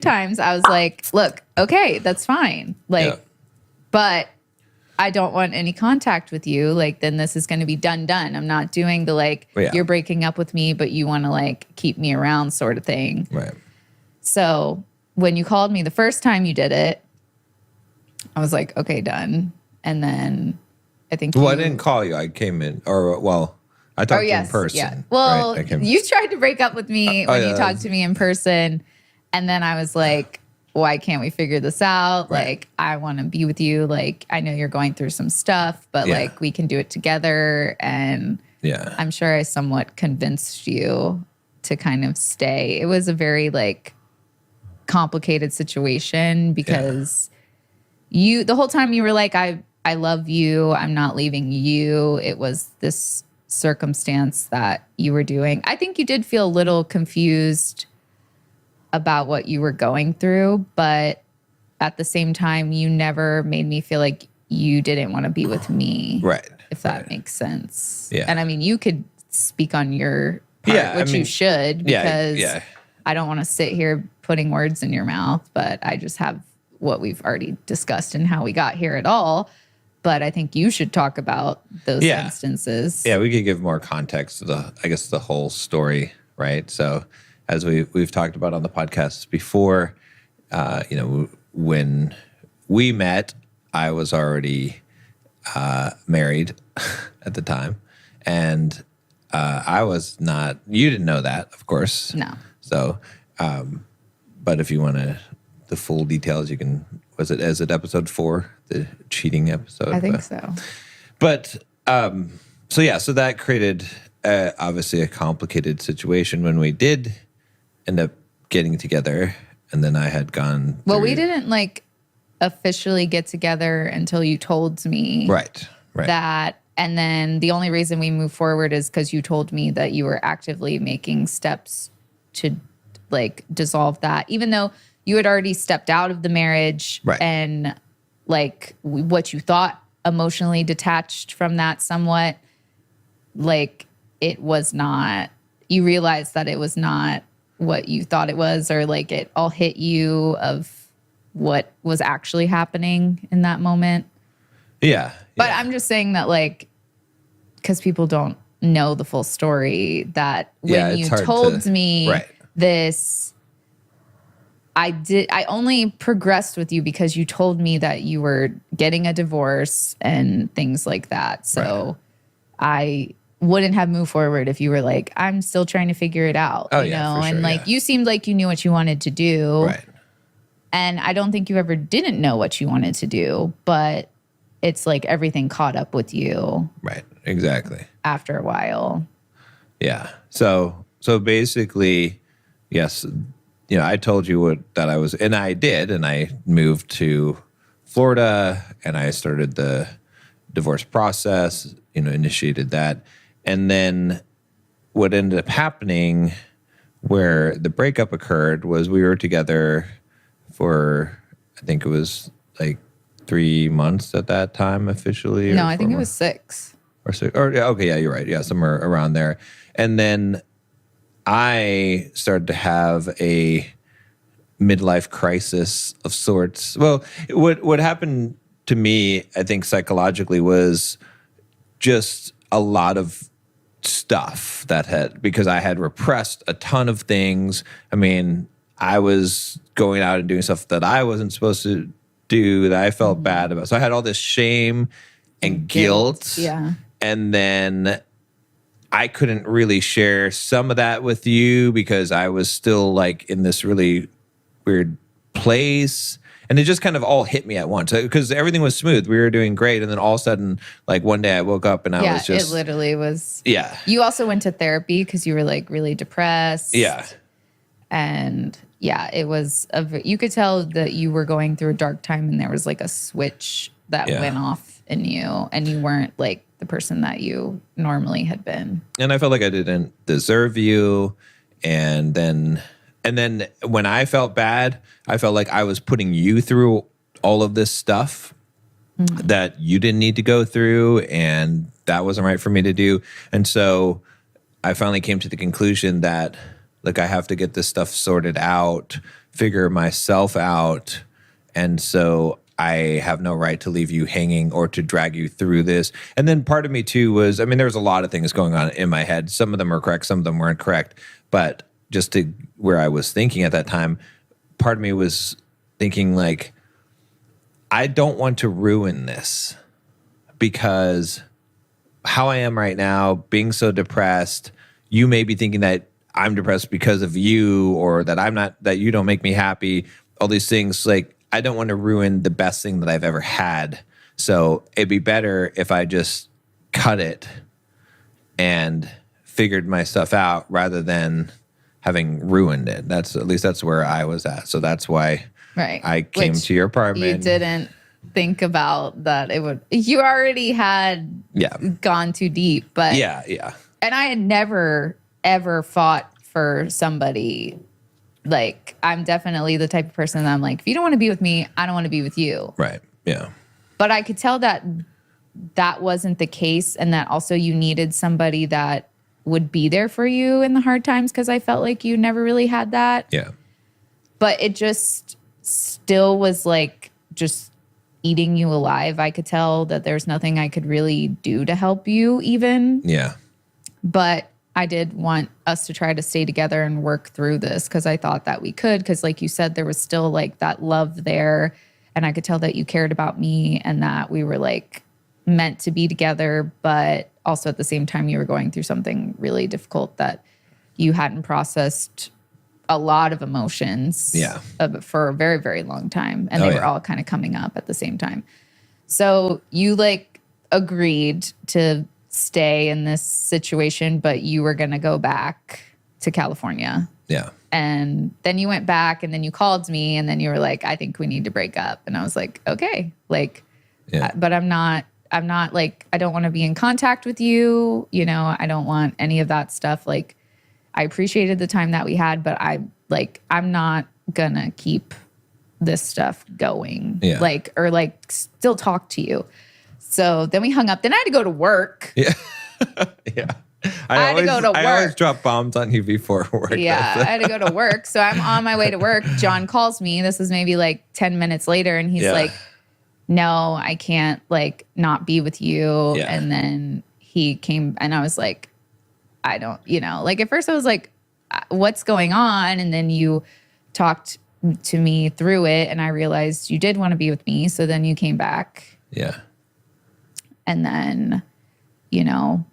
times I was like, look, okay, that's fine. Like, but I don't want any contact with you. Like, then this is going to be done. I'm not doing the like, you're breaking up with me, but you want to like keep me around sort of thing. Right. So when you called me the first time you did it, I was like, okay, done. And then I think I didn't call you. I came in, I talked to you in person. Yeah. Well, right? you tried to break up with me when you talked to me in person. And then I was like, why can't we figure this out? Right. Like, I want to be with you. Like, I know you're going through some stuff, but like, we can do it together. And I'm sure I somewhat convinced you to kind of stay. It was a very like complicated situation because the whole time you were like, I love you. I'm not leaving you. It was this circumstance that you were doing. I think you did feel a little confused about what you were going through, but at the same time, you never made me feel like you didn't want to be with me. Right. If that makes sense. Yeah. And I mean, you could speak on your part, which you should, because I don't want to sit here putting words in your mouth, but I just have what we've already discussed and how we got here at all. But I think you should talk about those instances. Yeah, we could give more context to the whole story, right? So as we've talked about on the podcast before, when we met, I was already married at the time. And I was not, you didn't know that, of course. No. So, but if you want the full details, you can, is it episode 4, the cheating episode? I think so. But, so that created obviously a complicated situation when we did end up getting together. And then I had gone. Well, we didn't like officially get together until you told me. Right. That. And then the only reason we moved forward is because you told me that you were actively making steps to like dissolve that, even though you had already stepped out of the marriage and like what you thought emotionally detached from that somewhat, like it was not, you realized that it was not what you thought it was, or like it all hit you of what was actually happening in that moment. Yeah. But I'm just saying that like, because people don't know the full story, that when you told me this, I only progressed with you because you told me that you were getting a divorce and things like that. So I wouldn't have moved forward if you were like, I'm still trying to figure it out, you know? For sure, and like, you seemed like you knew what you wanted to do. Right. And I don't think you ever didn't know what you wanted to do, but it's like everything caught up with you. Right. Exactly. After a while. Yeah. So basically, yes, I told you that I was, and I did, and I moved to Florida and I started the divorce process, initiated that. And then what ended up happening where the breakup occurred was we were together for, I think it was like 3 months at that time officially. No, I think it was 6. Or 6. Or, okay, yeah, you're right. Yeah, somewhere around there. And then I started to have a midlife crisis of sorts. Well, what happened to me, I think psychologically, was just a lot of stuff because I had repressed a ton of things. I mean, I was going out and doing stuff that I wasn't supposed to do, that I felt bad about. So I had all this shame and guilt. Yeah. And then I couldn't really share some of that with you because I was still like in this really weird place. And it just kind of all hit me at once because everything was smooth. We were doing great. And then all of a sudden, like one day I woke up and I was just. It literally was. Yeah. You also went to therapy because you were like really depressed. Yeah. And yeah, it was, you could tell that you were going through a dark time and there was like a switch that went off in you and you weren't like the person that you normally had been. And I felt like I didn't deserve you. And then when I felt bad, I felt like I was putting you through all of this stuff that you didn't need to go through, and that wasn't right for me to do. And so I finally came to the conclusion that, look, I have to get this stuff sorted out, figure myself out. And so I have no right to leave you hanging or to drag you through this. And then part of me too was, I mean, there was a lot of things going on in my head. Some of them were correct, some of them weren't correct. But just to where I was thinking at that time, part of me was thinking like, I don't want to ruin this, because how I am right now, being so depressed, you may be thinking that I'm depressed because of you, or that I'm not, that you don't make me happy, all these things. Like, I don't want to ruin the best thing that I've ever had. So it'd be better if I just cut it and figured my stuff out rather than having ruined it. That's, at least that's where I was at. So that's why I came to your apartment. You didn't think about that it would, you already had gone too deep, but and I had never ever fought for somebody. Like, I'm definitely the type of person that I'm like, if you don't want to be with me, I don't want to be with you. Right. Yeah. But I could tell that that wasn't the case, and that also you needed somebody that would be there for you in the hard times, because I felt like you never really had that. Yeah. But it just still was like just eating you alive. I could tell that there's nothing I could really do to help you even. Yeah. But I did want us to try to stay together and work through this, because I thought that we could, because like you said, there was still like that love there. And I could tell that you cared about me and that we were like meant to be together. But also at the same time, you were going through something really difficult that you hadn't processed a lot of emotions for a very, very long time. And they were all kind of coming up at the same time. So you like agreed to stay in this situation, but you were going to go back to California. Yeah. And then you went back, and then you called me, and then you were like, I think we need to break up. And I was like, okay, like, but I'm not like, I don't want to be in contact with you. You know, I don't want any of that stuff. Like, I appreciated the time that we had, but I'm not gonna keep this stuff going. Yeah. Like, or like still talk to you. So then we hung up. Then I had to go to work. Yeah. Yeah. I had to go to work. I always drop bombs on you before work. Yeah. I had to go to work. So I'm on my way to work. John calls me. This was maybe like 10 minutes later. And he's like, no, I can't like not be with you. Yeah. And then he came, and I was like, I don't, you know, like at first I was like, what's going on? And then you talked to me through it, and I realized you did want to be with me. So then you came back. Yeah. And then, you know,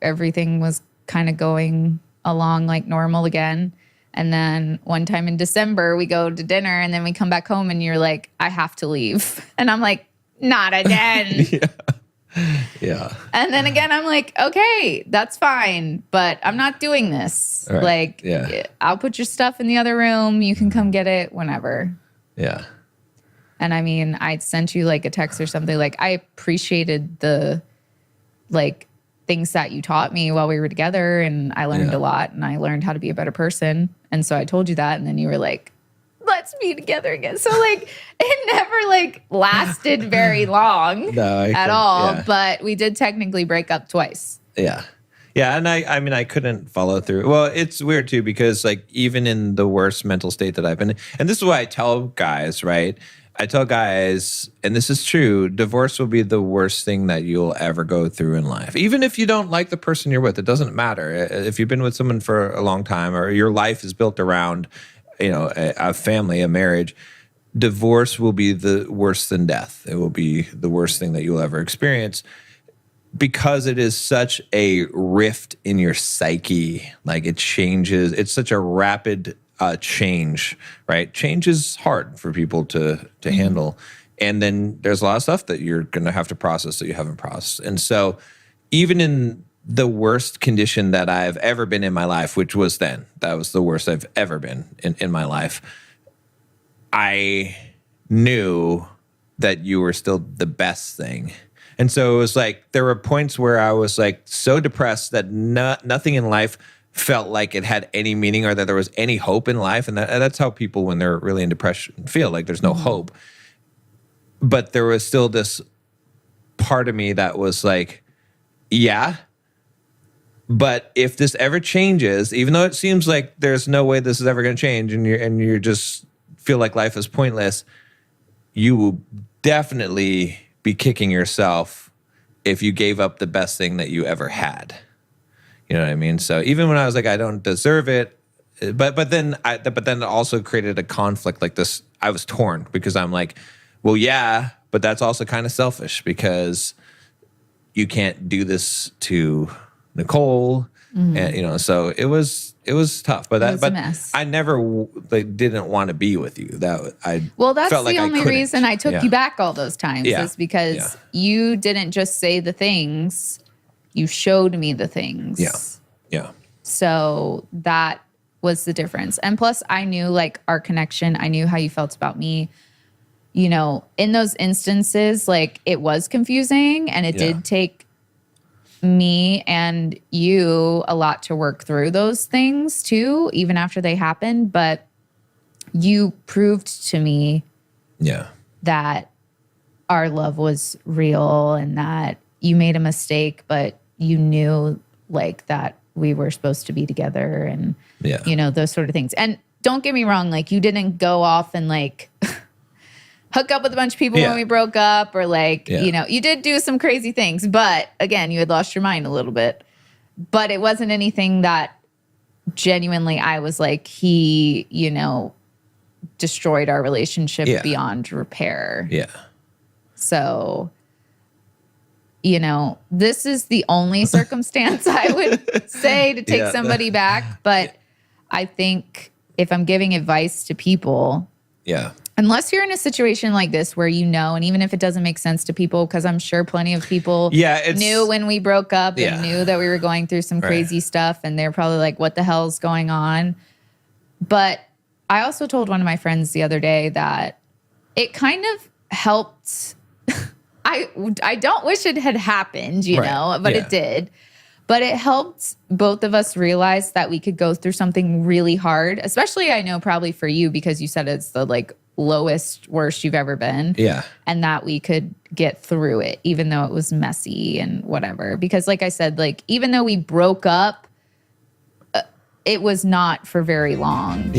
everything was kind of going along like normal again. And then one time in December, we go to dinner, and then we come back home, and you're like, I have to leave. And I'm like, not again. Yeah. And then again, I'm like, okay, that's fine, but I'm not doing this. Right. Like, I'll put your stuff in the other room. You can come get it whenever. Yeah. And I mean, I sent you like a text or something. Like, I appreciated the like things that you taught me while we were together, and I learned a lot, and I learned how to be a better person. And so I told you that, and then you were like, let's be together again. So like, it never like lasted very long at all, but we did technically break up twice. Yeah. Yeah. And I mean, I couldn't follow through. Well, it's weird too, because like even in the worst mental state that I've been in, and this is why I tell guys, right? I tell guys, and this is true, divorce will be the worst thing that you'll ever go through in life. Even if you don't like the person you're with, it doesn't matter. If you've been with someone for a long time, or your life is built around, you know, a family, a marriage, divorce will be the worse than death. It will be the worst thing that you'll ever experience, because it is such a rift in your psyche. Like, it changes. It's such a rapid change, right? Change is hard for people to handle. And then there's a lot of stuff that you're going to have to process that you haven't processed. And so even in the worst condition that I've ever been in my life, which was then, that was the worst I've ever been in my life, I knew that you were still the best thing. And so it was like, there were points where I was like so depressed that nothing in life felt like it had any meaning, or that there was any hope in life. And that's how people, when they're really in depression, feel like there's no hope. But there was still this part of me that was like, yeah, but if this ever changes, even though it seems like there's no way this is ever going to change, and you're just feel like life is pointless, you will definitely be kicking yourself if you gave up the best thing that you ever had. You know what I mean? So even when I was like, I don't deserve it, but then it also created a conflict like this. I was torn because I'm like, well, yeah, but that's also kind of selfish because you can't do this to Nicole. And, you know, so it was tough, but it was a mess. I never didn't want to be with you. That's felt like the only reason I took you back all those times is because you didn't just say the things, you showed me the things. Yeah. So that was the difference. And plus I knew like our connection, I knew how you felt about me. You know, in those instances, like it was confusing and it did take me and you a lot to work through those things too, even after they happened. But you proved to me that our love was real and that you made a mistake, but you knew like that we were supposed to be together and, you know, those sort of things. And don't get me wrong, like you didn't go off and like hook up with a bunch of people when we broke up or like, you know, you did do some crazy things, but again, you had lost your mind a little bit, but it wasn't anything that genuinely I was like, he, you know, destroyed our relationship beyond repair. So, you know, this is the only circumstance I would say to take somebody back. But I think if I'm giving advice to people, unless you're in a situation like this where you know, and even if it doesn't make sense to people, because I'm sure plenty of people knew when we broke up and knew that we were going through some crazy stuff, and they're probably like, what the hell's going on? But I also told one of my friends the other day that it kind of helped. I don't wish it had happened, you know, but it did. But it helped both of us realize that we could go through something really hard, especially I know probably for you because you said it's the like lowest, worst you've ever been. And that we could get through it, even though it was messy and whatever. Because like I said, like even though we broke up, it was not for very long.